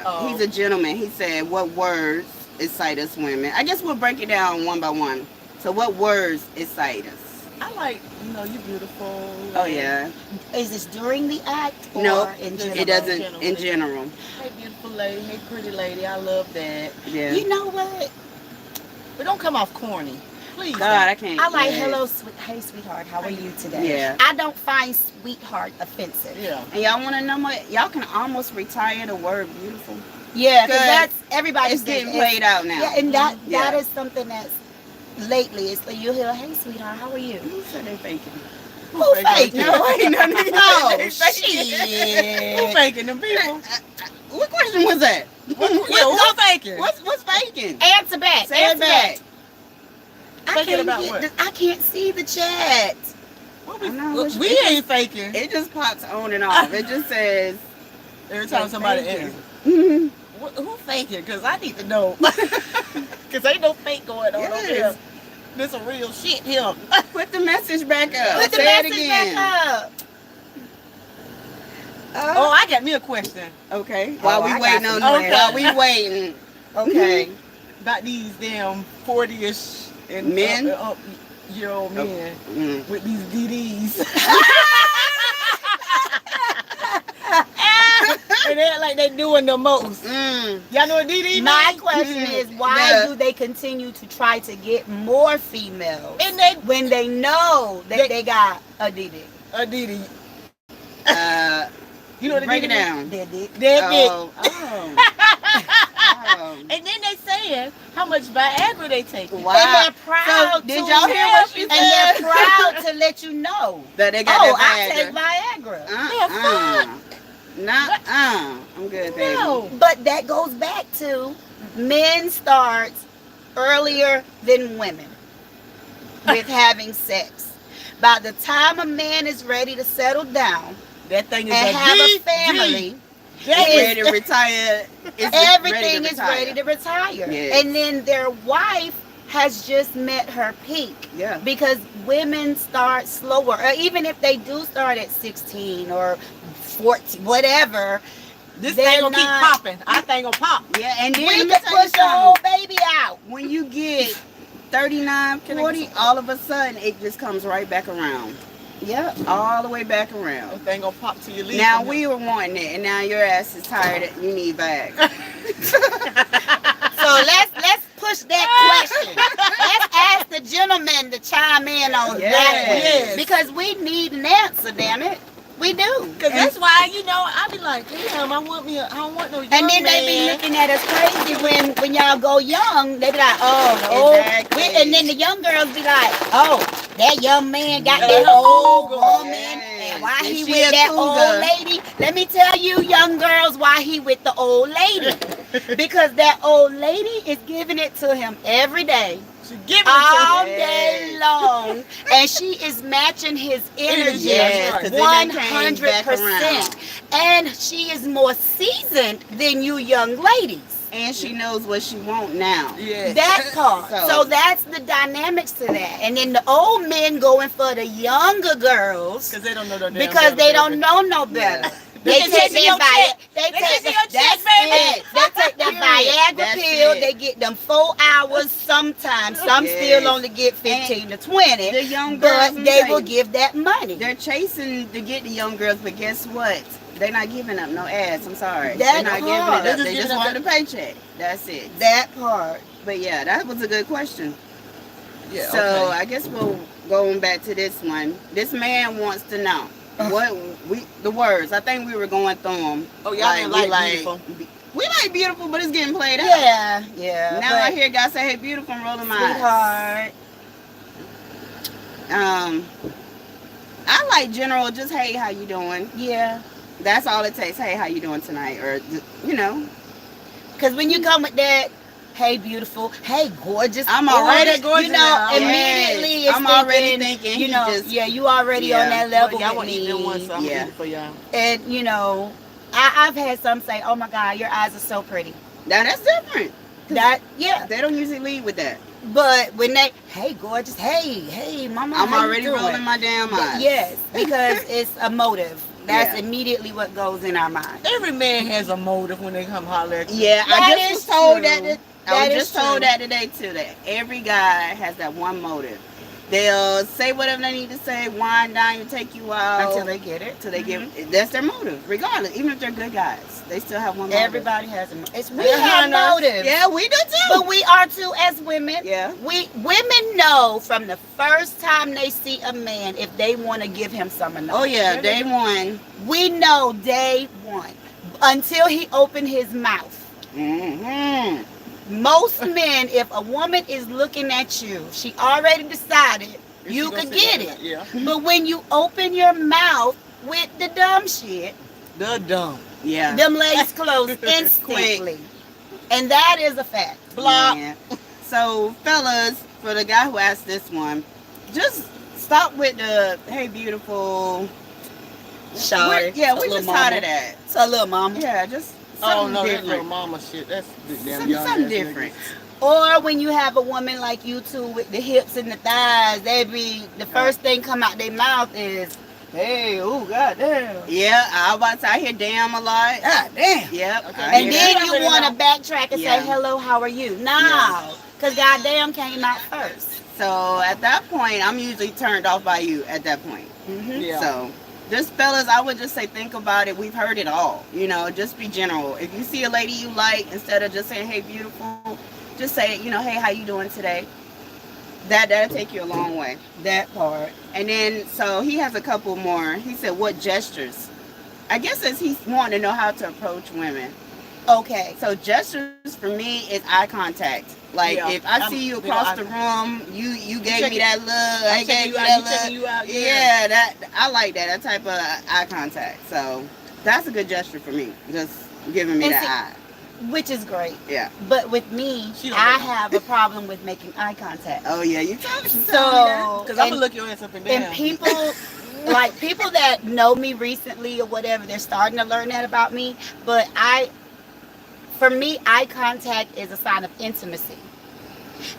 Oh. He's a gentleman. He said, what words excite us women? I guess we'll break it down one by one. So what words excite us? I like, you're beautiful. Oh, yeah. Is this during the act or No, in it general? It doesn't, General. in general. Hey, beautiful lady. Hey, pretty lady. I love that. Yeah. You know what? But don't come off corny. Please. God, I can't. I like yeah. hello, hey sweetheart, how are you today? Yeah. I don't find sweetheart offensive. Yeah. And y'all want to know what? Y'all can almost retire the word beautiful. Yeah, because Good. that's everybody's It's getting played out now. Yeah, and that Yeah. that is something that's lately. It's like you hear, hey sweetheart, how are you? Who said they faking? Who fake? No, ain't no nigga. Oh, They faking. shit. Who faking them people? What question was that? Who faking? What's faking? Answer back. Say it Answer back. I Faking can't about get what? I can't see the chat. What I know, we, which- we ain't faking. It just pops on and off. It just says. Every time somebody faking. asks, Mhm. who faking? Because I need to know. Because ain't no fake going on over Yes. here. This some real shit here. Put the message back up. Put the Say it message again. back up. Oh, I got me a question Okay. While Oh, we I waiting got on some while we waiting. Okay. about these damn 40-ish and Men? year old men Mm. with these DDs. And they act like they doing the most. Mm. Y'all know what DD My mean? question is, why Yeah. do they continue to try to get more females And they when they know that they got a DD? a DD. Uh, You know what a break DD it mean? down. Their dick. That big. Oh. Oh. Oh. And then they saying how much Viagra they take. Wow. And they're proud So, to did y'all hear what she and said? they're proud to let you know. That they got Oh, I that take Viagra. Viagra. I'm good, baby. No. But that goes back to men start earlier than women with having sex. By the time a man is ready to settle down That thing is and a have G, a family, G. That Is- Ready to retire. It's everything is retire. ready to retire. Yes. And then their wife has just met her peak. Yeah. Because women start slower, or even if they do start at 16 or 14, whatever, This they're thing gonna keep not- popping. Our thing gonna pop. Yeah, and then we let me can tell you push the something. whole baby out. When you get 39, Can I 40, get some- all of a sudden it just comes right back around. Yep. All the way back around. That thing gonna pop till you leave. Now from we here. were wanting it, and now your ass is tired. You need back. So let's push that question. Let's ask the gentleman to chime in on Yes. that one. Yes. Because we need an answer, damn it. We do. Cause that's why I be like, damn, I don't want no young And then they be looking at us crazy when y'all go young. They be like, oh, Exactly. and then the young girls be like, oh, that young man got Yeah. that old Cougar. woman, Yes. and why And he she with a that cougar. old lady? Let me tell you, young girls, why he with the old lady. Because that old lady is giving it to him every day, She give it all to Yes. day long, and she is matching his energy Yes, 'cause it done came back 100%. And she is more seasoned than you young ladies. And she knows what she want now. Yeah. That part. So- So that's the dynamics to that. And then the old men going for the younger girls Cause they don't know no damn because better, they baby. don't know no better. Yeah. They can take see your that check. They They can take see your check, that's baby. it. They take that Period. Viagra That's pill. it. They get them 4 hours sometimes. Some Yes. still only get 15 to 20. The young girls, But let me they tell will you, give that money. they're chasing to get the young girls, but guess what? They're not giving up no ass. I'm sorry. That They're not part. giving it They're up. just They just giving want up the paycheck. That's it. That part. But yeah, that was a good question. Yeah. So Okay. I guess we'll going back to this one. This man wants to know what the words. I think we were going through them. Oh, y'all didn't like beautiful. We like beautiful, but it's getting played out. Yeah, yeah. Now I hear guys say, "Hey, beautiful," and rolling my eyes. Sweetheart. I like general. Just hey, how you doing? Yeah. That's all it takes. Hey, how you doing tonight? Or you know, Because when you come with that, hey, beautiful, hey, gorgeous, I'm already gorgeous you know, now. immediately Yes. it's I'm already thinking you he know, just- yeah, you already Yeah. on that level Y'all with want to eat them one, me. so I'm Yeah. gonna eat it for y'all. And, you know, I've had some say, oh my God, your eyes are so pretty. now that's different. That, yeah. They don't usually lead with that. But when they, hey, gorgeous, hey, mama, I'm how you already doing? rolling my damn eyes. Yes, because it's a motive. That's Yeah. immediately what goes in our mind. Every man has a motive when they come holler at you. Yeah, That I just is was told true. that. I That was is just told true. that today too. That every guy has that one motive. They'll say whatever they need to say, wind down, and take you out Until they get it. Till they get. That's their motive, regardless. Even if they're good guys, they still have one motive. Everybody has a motive. We Yeah, have Hannah. motives. Yeah, we do too. But we are too as women. Yeah. Women know from the first time they see a man if they want to give him some or not. Oh yeah, day one. We know day one. Until he opened his mouth. Mm-hmm. Most men, if a woman is looking at you, she already decided If you she gonna could say get that, it. Yeah. But when you open your mouth with the dumb shit, The dumb. Yeah. them legs close instantly. And that is a fact. Blah. Yeah. So, fellas, for the guy who asked this one, just stop with the "hey, beautiful." Sorry. Yeah, we're just tired of that. So, little mama. Yeah, just Oh something no, that different. little mama shit. That's the damn Something, young something ass different. Or when you have a woman like you two with the hips and the thighs, they be the first thing come out their mouth is, "Hey, oh goddamn." Yeah, I was about to say, I hear "damn" a lot. God damn. Yep. Okay. I And hear then that. you want to backtrack and Yeah. say, "Hello, how are you?" No, Yeah. because goddamn came out first. So at that point, I'm usually turned off by you. At that point, Mm-hmm. Yeah. so just fellas, I would just say think about it. We've heard it all. You know, just be general. If you see a lady you like, instead of just saying "hey, beautiful," just say, you know, "hey, how you doing today?" That'll take you a long way. That part. And then, so he has a couple more. He said, "What gestures?" I guess as he's wanting to know how to approach women. Okay. So gestures for me is eye contact. Like Yeah, if I I'm see you big across on the eye room, you gave checking- me that look. I I'm gave checking you you out. that You look. checking you out. Yeah, that I like that type of eye contact. So that's a good gesture for me. Just giving me And that see- eye. Which is great. Yeah. But with me, She don't I know. have a problem with making eye contact. Oh yeah, you told me. So, Because I'm and- gonna look your ass up and down. And people, like people that know me recently or whatever, they're starting to learn that about me. But for me, eye contact is a sign of intimacy.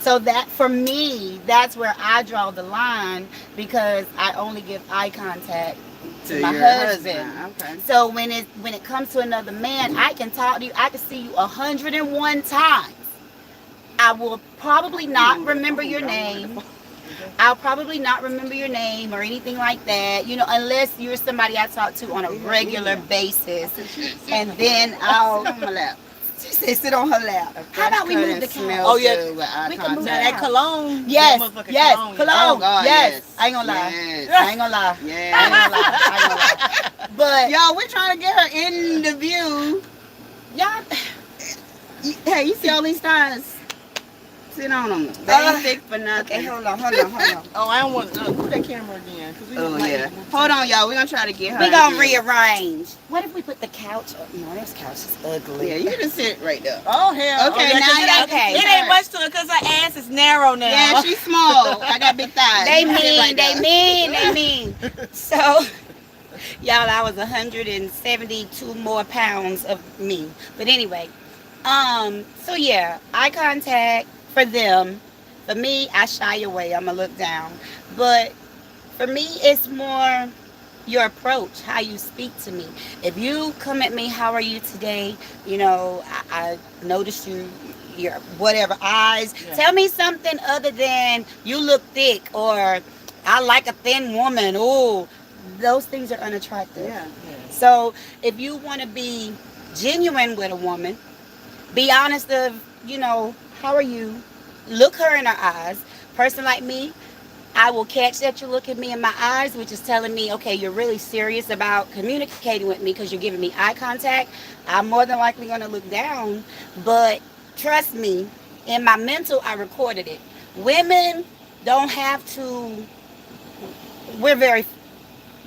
So that for me, that's where I draw the line because I only give eye contact to my your husband. Okay. So when it comes to another man, I can talk to you. I can see you 101 times. I will probably not remember your name. I'll probably not remember your name or anything like that, you know, unless you're somebody I talk to on a regular basis. And then I'll on my lap. she said, sit on her lap. How about we move the couch? Oh, yeah. Good with eye We can move Now contact. that cologne. Yes, that motherfucking yes, cologne. cologne. Oh God, yes. yes. I ain't gonna lie. Yes. I ain't gonna lie. Yeah. I ain't gonna lie. I ain't gonna lie. But Y'all, we're trying to get her in the view. y'all, Hey, you see all these stars? Sit on them. They ain't thick for nothing. okay, hold on. Oh, I don't want to put that camera again. 'cause we Oh might- yeah. Hold on, y'all. We're gonna try to get her. We gonna in here. rearrange. What if we put the couch up? No, this couch is ugly. Yeah, you can just sit right there. Oh hell. Okay, yeah, now 'cause y'all okay. It ain't much to it because her ass is narrow now. Yeah, she's small. I got big thighs. They You can sit mean, right they there. mean. So, y'all, I was 172 more pounds of me. But anyway, so yeah, eye contact for them. For me, I shy away. I'ma look down. But for me, it's more your approach, how you speak to me. If you come at me, how are you today? You know, I noticed your whatever eyes. Yeah. Tell me something other than you look thick or I like a thin woman. Oh, those things are unattractive. Yeah. Yeah. So if you want to be genuine with a woman, be honest of, how are you? Look her in her eyes. Person like me, I will catch that you look at me in my eyes, which is telling me, okay, you're really serious about communicating with me because you're giving me eye contact. I'm more than likely going to look down. But trust me, in my mental, I recorded it. Women don't have to, we're very,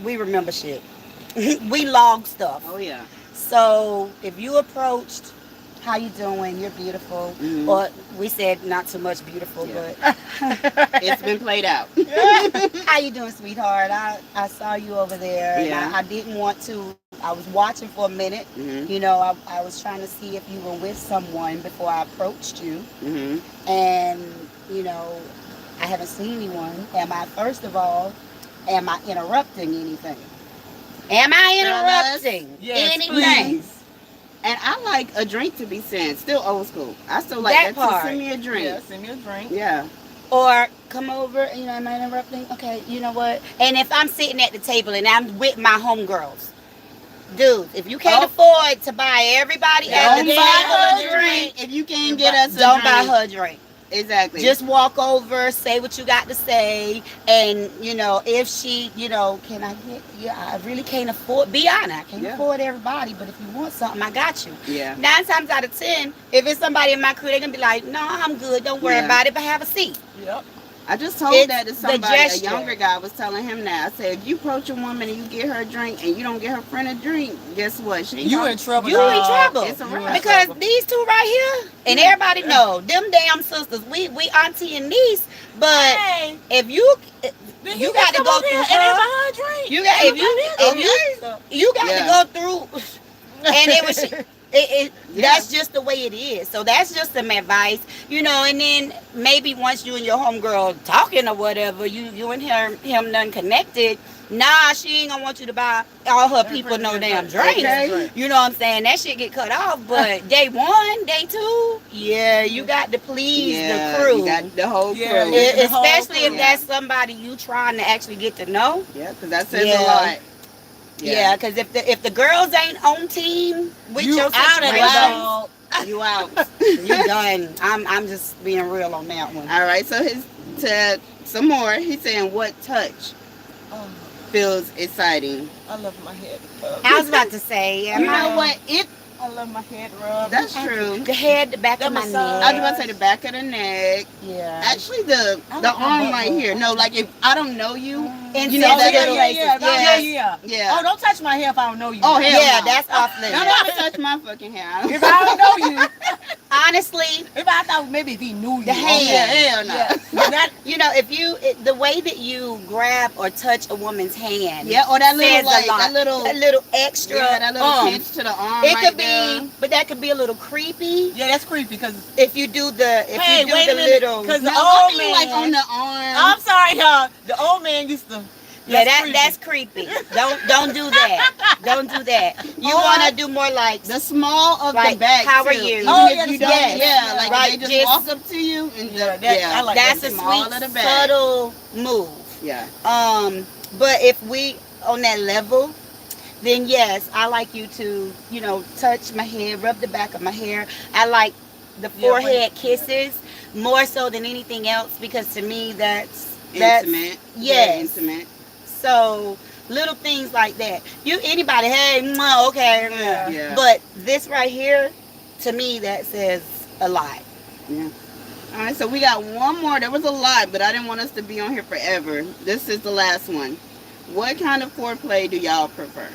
we remember shit. We log stuff. Oh yeah. So if you approached, how you doing? You're beautiful. Mhm. Or we said not too much beautiful, Yeah. but It's been played out. how you doing, sweetheart? I saw you over there, and Yeah. I didn't want to. I was watching for a minute. Mhm. I was trying to see if you were with someone before I approached you, Mhm. and I haven't seen anyone. First of all, am I interrupting anything? Am I Fellas, interrupting Yes, anything? please. And I like a drink to be sent. Still old school. I still like That that, to part. send me a drink. Yeah, send me a drink. Yeah. Or come over, am I interrupting? Okay, you know what? And if I'm sitting at the table and I'm with my homegirls, dude, if you can't Oh. afford to buy everybody at Don't the buy her a table, drink if you can't get us a don't drink. buy her a drink. Exactly. Just walk over, say what you got to say, and if she, can I get? Yeah, I really can't afford. Be honest, I can't Yeah. afford everybody, but if you want something, I got you. Yeah. 9 times out of 10, if it's somebody in my crew, they're gonna be like, "No, I'm good. Don't worry Yeah. about it, but have a seat." Yep. I just told It's that to the somebody. A gesture. younger guy was telling him that. I said, if you approach a woman and you get her a drink and you don't get her friend a drink, guess what? She ain't You gonna- in trouble. You in dog. trouble. It's a You in wrap. Because trouble. these two right here, and everybody know them damn sisters. We auntie and niece, but Hey, if you then you you got to come go over through here and have her. her a drink. You got you got Yeah. to go through, and it was Yeah. that's just the way it is. So that's just some advice, And then maybe once you and your homegirl talking or whatever, you and him done connected. Nah, she ain't gonna want you to buy all her people no damn drinks. Okay. You know what I'm saying? That shit get cut off. But day one, day two, yeah, you got to please Yeah, the crew. you got the whole crew. Yeah, Yeah, the whole Especially if crew. that's somebody you trying to actually get to know. because that says Yeah. a lot. Yeah, because if the girls ain't on team with You your out of situation, there, dog. You out. you done. I'm just being real on that one. All right, so to some more, he's saying what touch Oh, feels exciting. I love my head. I was about to say, You know what? I love my head rub. That's true. the head, the back The of my massage. I was neck. about to say the back of the neck. Yeah. Actually, the I like the my arm butt right rub. here. No, like if I don't know you, And you know sensitive that yeah, little yeah, places. yeah, Yes. yeah. Yeah. Oh, don't touch my hair if I don't know you. Oh, hell Yeah, no. that's off Don't limits. ever touch my fucking hair. If I don't know you, Honestly, if I thought maybe if he knew you. The hand. Yeah, hell no. Yeah. But not, the way that you grab or touch a woman's hand, Yeah, or that little says like a lot. that little That little extra. yeah, that little um, pinch to the arm. it right could there. be, but that could be a little creepy yeah, that's creepy because if you do the Hey, wait a minute, little. 'cause No, the I old mean man. like on the arm. I'm sorry, y'all. The old man used to. Yeah, creepy. that's creepy. Don't do that. Don't do that. You Or want to do more like the small of the Like, back. how are too. you? Even Oh, if yeah, you the don't, small. yeah, like Right, they just just- walk up to you and Yeah, that- I like that's that a small sweet, of the back. subtle move. Yeah. But if we on that level, then yes, I like you to, touch my hair, rub the back of my hair. I like the Yeah, forehead when- kisses more so than anything else because to me that's Intimate. yes. Very intimate. So little things like that. Anybody, hey, mwah, okay. Yeah. Yeah. But this right here, to me, that says a lot. Yeah. All right, so we got one more. There was a lot, but I didn't want us to be on here forever. This is the last one. What kind of foreplay do y'all prefer?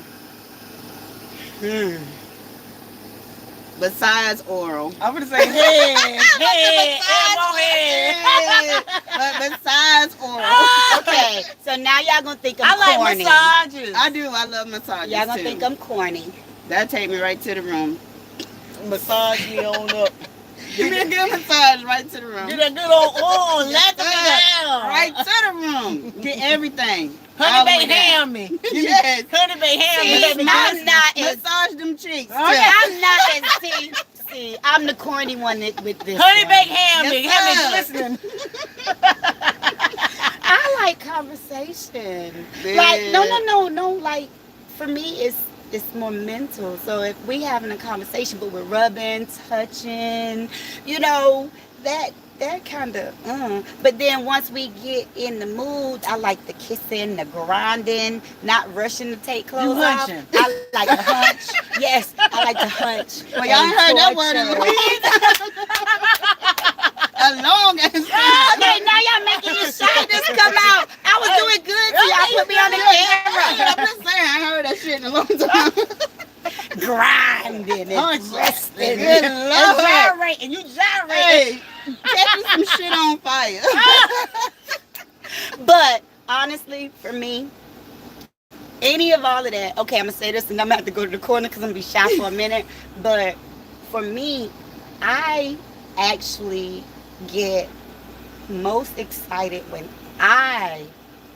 Besides oral. I'm gonna say head, elbow head. But besides oral. Okay, so now y'all gonna think I'm I like corny. massages. I do. I love massages Y'all gonna too. think I'm corny. That take me right to the room. Massage me on up. Give me a good massage right to the room. Get that good old oil. Let the Right down. right to the room. Get everything. Honey All the way baked down. ham me. Yes. Honey baked ham me. See, Let me I'm listen. not as Massage them cheeks. too. I'm not as see. I'm the corny one with this. Honey one. baked ham me. Yes, Have me sir. listening. I like conversation. Yeah. Like no. Like for me, it's more mental. So if we having a conversation, but we're rubbing, touching, you know, that kind of. But then once we get in the mood, I like the kissing, the grinding, not rushing to take clothes off. hunching. I like to hunch. Yes, I like to hunch. Well, y'all ain't heard that word in a a long ass time. Okay, now y'all making your shyness come out. I was doing good till y'all put me on the I'm just saying, I heard that shit in a long time. camera. Grinding and resting. Good And Lord. gyrating. You gyrate. Hey, catching some shit on fire. But honestly, for me, any of all of that, okay, I'm going to say this and I'm going to have to go to the corner because I'm going to be shy for a minute. But for me, I actually get most excited when I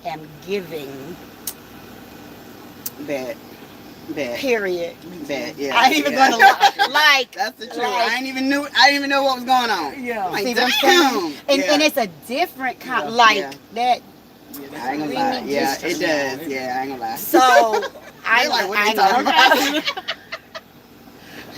am giving. Bet. Period. Bet. Yeah. I ain't even gonna lie. Like That's the truth. like- I didn't even know what was going on. Yeah. Like, See what I'm damn. saying? And it's a different kind, like Yeah. that. I ain't gonna Really lie. Yeah, just- it does. Yeah, I ain't gonna lie. So I They like, what they ain't gonna talking lie. about?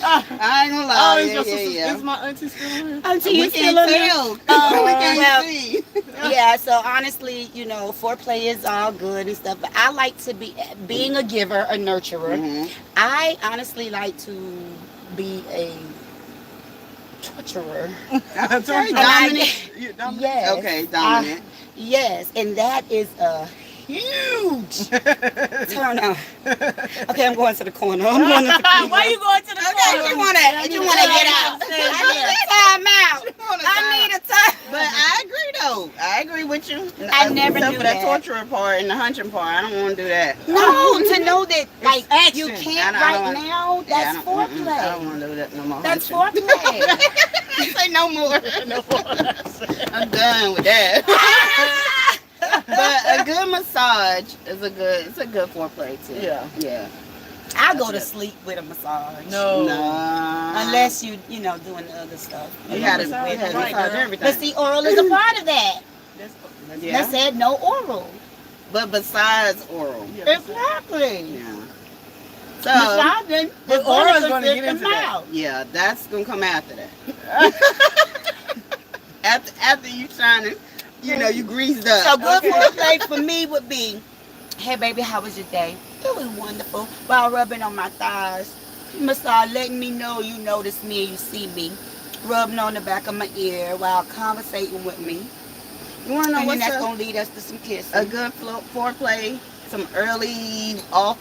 I ain't gonna Oh, lie. is your Yeah, sister, yeah. is my auntie still here? Until We you can't still on there. tell. Oh, We can't well. see. Yeah, so honestly, you know, foreplay is all good and stuff, but I like to be being a giver, a nurturer. Mhm. I honestly like to be a torturer. Dominant. You dominant? Yes. Okay, dominant. Yes, and that is a huge turn on. Okay, I'm going to the corner. I'm going to the corner. Why you going to the Okay, corner? you wanna get out. I need a time out. I need a time. But I agree though. I agree with you. I never Except knew for that that. torturer part and the hunching part. I don't want to do that. No, to know that like action. you can't I don't right want- now. Yeah, That's I don't foreplay. want to do that no more. That's hunching. foreplay. Say no more. I'm done with that. But a good massage is it's a good foreplay too. Yeah. Yeah. I go to sleep with a massage. No. Unless you know doing the other stuff. You gotta Massage, massage right, girl. everything. But see, oral is a part of that. Yeah. They said no oral. But besides oral. Yeah. Exactly. Yeah. So Massaging But is oral's going gonna to get fit into the that. mouth. yeah, that's gonna come after that. after you trying to, you greased up. So good Okay. foreplay for me would be, hey baby, how was your day? It was wonderful. While rubbing on my thighs, massage, letting me know you notice me and you see me. Rubbing on the back of my ear while conversating with me. You wanna know And then what's that's a gonna lead us to some kissing. good foreplay? Some early off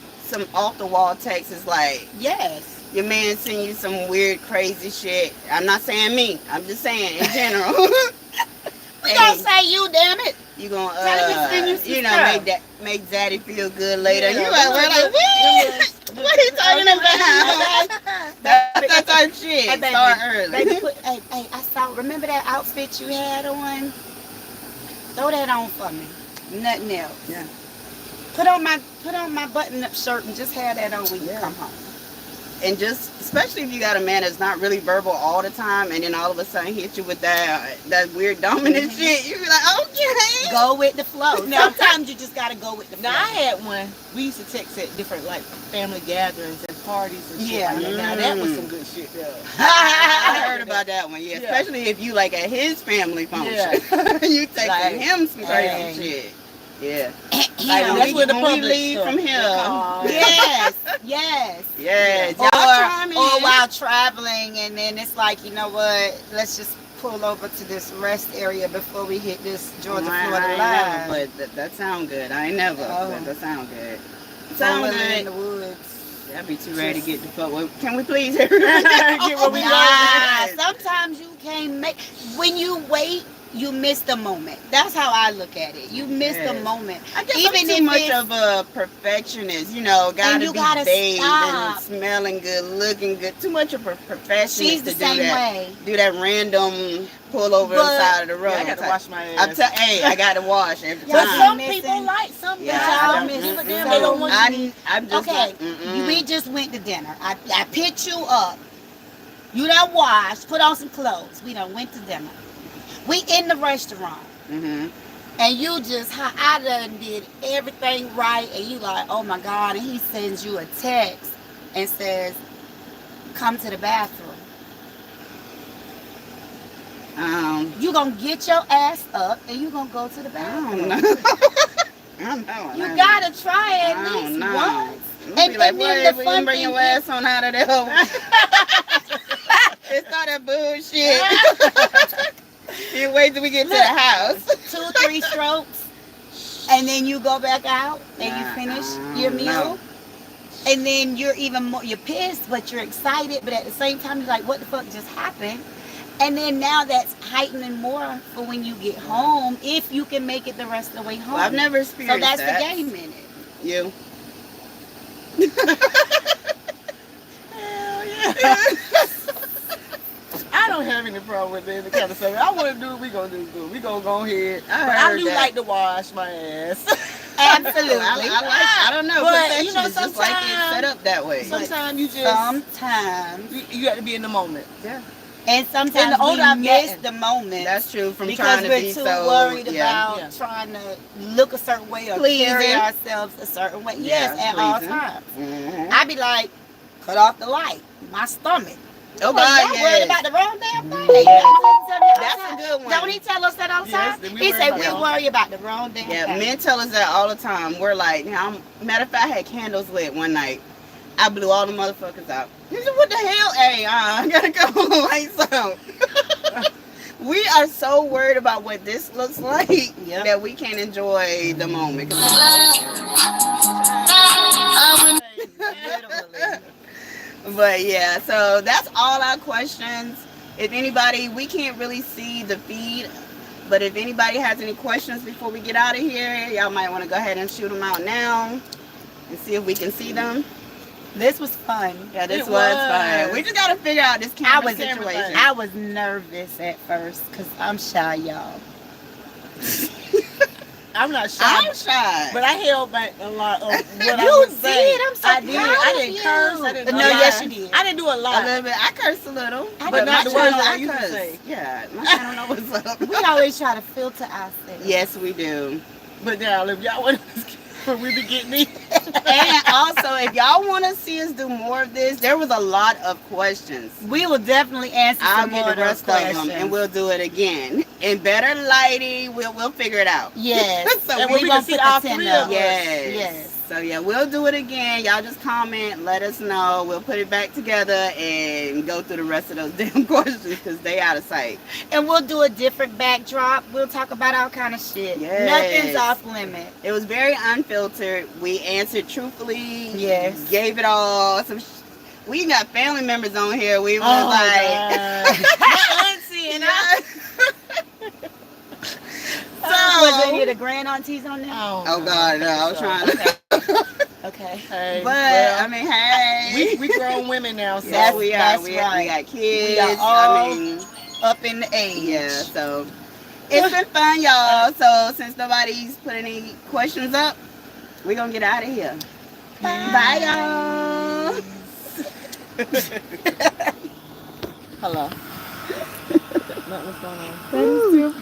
the wall texts is like Yes. your man send you some weird crazy shit. I'm not saying me. I'm just saying in general. We gonna say you, damn it. You gonna Tell him to send you some stuff. make daddy feel good later. Yeah, You like, we're like, what? What are you talking about? That type of shit. Hey, baby, Start early. Baby, hey, I saw. Remember that outfit you had on? Throw that on for me. Nothing else. Yeah. Put on my button-up shirt and just have that on when you Yeah. come home. And just, especially if you got a man that's not really verbal all the time, and then all of a sudden hit you with that weird dominant shit, you be like, okay. Go with the flow. Now- Sometimes you just gotta go with the flow. Now I had one. We used to text at different like family gatherings and parties and shit. Yeah. Like that. Now that was some good shit though. I heard about that one, yeah. Yeah. Especially if you like at his family function. Yeah. You texting Like, him some crazy hey. shit. Yeah. Like, that's where the when we public leave stuff. from here. Yes, yes. Yes. Or, Y'all try me. or while traveling, and then it's like, you know what? Let's just pull over to this rest area before we hit this Georgia Florida I ain't line. never, but that sound good. I ain't never, Oh. but that sound good. Sound Somewhere in good. the woods. I'd be too ready to get the fuck with. Can we please get what we Nah, got? sometimes you can't make. When you wait, you miss the moment. That's how I look at it. You miss the Yes. moment. I guess Even I'm if too much it's- of a perfectionist, gotta you be gotta bathed stop. and smelling good, looking good. Too much of a perfectionist She's to the do same that. way. Do that random pull over the But- side of the road. Yeah, I got to wash my ass. I got to wash every Y'all But time. some missing- people like some Yeah, guys. I I don't- don't give a damn. mm-mm. They don't want you. I'm just Okay, like, mm-mm. we just went to dinner. I picked you up. You done washed, put on some clothes. We done went to dinner. We in the restaurant. Mhm. And you just, I done did everything right. And you like, oh my God. And he sends you a text. and says, "Come to the bathroom." You gonna get your ass up and you gonna go to the I bathroom. don't know. I don't know. You gotta try it I at don't least know. once. And, be like, and boy, then if the we fun didn't bring thing your is, ass on out of there. It's all that bullshit. You wait till we get to the house. 2-3 strokes, and then you go back out and you finish your meal. No. And then you're even more, you're pissed, but you're excited. But at the same time, you're like, what the fuck just happened? And then now that's heightening more for when you get home, if you can make it the rest of the way home. Well, I've never So experienced that's that. the game in it. You. Hell yeah. I don't have any problem with any kind of stuff. I want to do it, we gonna do it. We gonna go ahead. I But I heard do that. like to wash my ass. Absolutely. I don't know. But, Perfection you know, is just like it's sometimes- set up that way. Sometimes you just Sometimes. you have to be in the moment. Yeah. And sometimes the older we I've miss gotten. the moment. That's true. From because trying to we're be too so worried yeah. about Yeah. trying to look a certain way or Pleasing. carry ourselves a certain way. Yes, Yeah, at all pleasing. times. Mhm. I be like, cut off the light. My stomach. Oh, Well, God, y'all yes. worried about the wrong damn thing. Yes. Y'all listen to me all That's the a time. good one. Don't he tell us that all the Yes, time? that we He worry said about we the wrong- worry about the wrong damn Yeah, thing. men tell us that all the time. We're like, matter of fact, I had candles lit one night. I blew all the motherfuckers out. He said, what the hell? Hey, I gotta go lights out. We are so worried about what this looks like Yep. that we can't enjoy the moment. Literally. But yeah, so that's all our questions. If anybody, we can't really see the feed, but if anybody has any questions before we get out of here, y'all might want to go ahead and shoot them out now and see if we can see them. This was fun. Yeah, this It was was. fun. We just got to figure out this camera situation. I was nervous at first because I'm shy, y'all. I'm not shy. I'm shy. But I held back a lot of what I You would say. did. I'm so I did. proud I of didn't you. curse. I didn't No, do a yes, lot. you did. I didn't do a a lot. little bit. I cursed a little, But not the my words channel, that I I used to curse. say. Yeah, my channel know what's up. We always try to filter ourselves. Yes, we do. But now, if y'all want to, we be getting me. And also, if y'all want to see us do more of this, there was a lot of questions. We will definitely answer I'll some get more the of those rest of questions. them, and we'll do it again in better lighting. We'll figure it out. Yes. So And we we can won't see put all the 3 10 of up. us. Yes. Yes. So yeah, we'll do it again. Y'all just comment, let us know. We'll put it back together and go through the rest of those damn questions because they out of sight. And we'll do a different backdrop. We'll talk about all kind of shit. Yes. Nothing's off limit. It was very unfiltered. We answered truthfully. Yes. Gave it all. We got family members on here. We was Oh, like, my auntie and I. Was any of the grand aunties on there? Oh God, no! I was trying to. Okay. Hey, But well, I mean, hey, we grown women now, so yes, we are. that's We right. got kids. We are all I mean, up in the age. yeah. So it's been fun, y'all. So since nobody's put any questions up, we're gonna get out of here. Bye, y'all. hello. Nothing's going on.